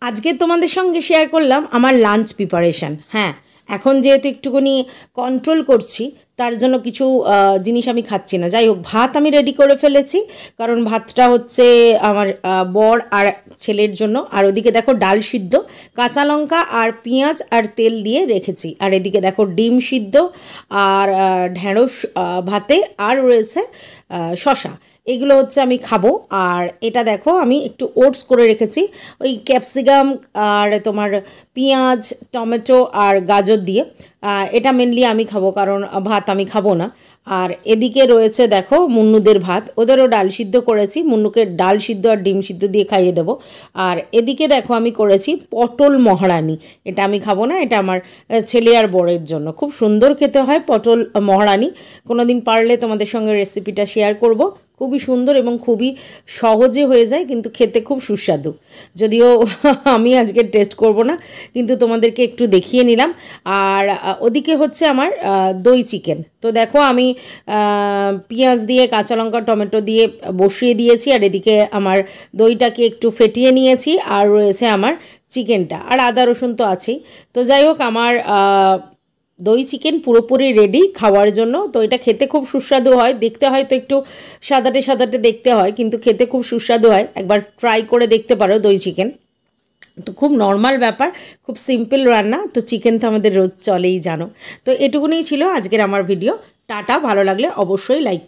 আজকে তোমাদের সঙ্গে শেয়ার করলাম আমার লাঞ্চ প্রিপারেশান। হ্যাঁ, এখন যেহেতু একটুখানি কন্ট্রোল করছি, তার জন্য কিছু জিনিস আমি খাচ্ছি না। যাই হোক, ভাত আমি রেডি করে ফেলেছি, কারণ ভাতটা হচ্ছে আমার বর আর ছেলের জন্য। আর ওদিকে দেখো ডাল সিদ্ধ, কাঁচা লঙ্কা আর পেঁয়াজ আর তেল দিয়ে রেখেছি। আর এদিকে দেখো ডিম সিদ্ধ আর ঢ্যাঁড়স ভাতে, আর রয়েছে শশা। এগুলো হচ্ছে আমি খাবো। আর এটা দেখো আমি একটু ওটস করে রেখেছি, ওই ক্যাপসিকাম আর তোমার পেঁয়াজ, টমেটো আর গাজর দিয়ে। এটা মেনলি আমি খাবো, কারণ ভাত আমি খাবো না। আর এদিকে রয়েছে দেখো মুন্নুদের ভাত, ওদেরও ডাল সিদ্ধ করেছি, মুন্নুকে ডাল সিদ্ধ আর ডিম সিদ্ধ দিয়ে খাইয়ে দেবো। আর এদিকে দেখো আমি করেছি পটল মহারানি, এটা আমি খাবো না, এটা আমার ছেলে আর বরের জন্য। খুব সুন্দর খেতে হয় পটল মহারানি, কোনো দিন পারলে তোমাদের সঙ্গে রেসিপিটা শেয়ার করব। খুবই সুন্দর এবং খুবই সহজে হয়ে যায়, কিন্তু খেতে খুব সুস্বাদু। যদিও আমি আজকে টেস্ট করব না, কিন্তু তোমাদেরকে একটু দেখিয়ে নিলাম। আর ওদিকে হচ্ছে আমার দই চিকেন। তো দেখো আমি পেঁয়াজ দিয়ে, কাঁচা লঙ্কা, টমেটো দিয়ে বসিয়ে দিয়েছি। আর এদিকে আমার দইটাকে একটু ফেটিয়ে নিয়েছি, আর রয়েছে আমার চিকেনটা, আর আদা রসুন তো আছেই। তো যাই হোক, আমার দই চিকেন পুরোপুরি রেডি খাওয়ার জন্য। তো এটা খেতে খুব সুস্বাদু হয়, দেখতে হয়তো একটু সাদাটে সাদাটে দেখতে হয়, কিন্তু খেতে খুব সুস্বাদু হয়। একবার ট্রাই করে দেখতে পারো দই চিকেন। তো খুব নর্মাল ব্যাপার, খুব সিম্পল রান্না। তো চিকেন তো আমাদের রোজ চলেই, জানো। তো এটুকুনি ছিল আজকের আমার ভিডিও। টাটা, ভালো লাগলে অবশ্যই লাইক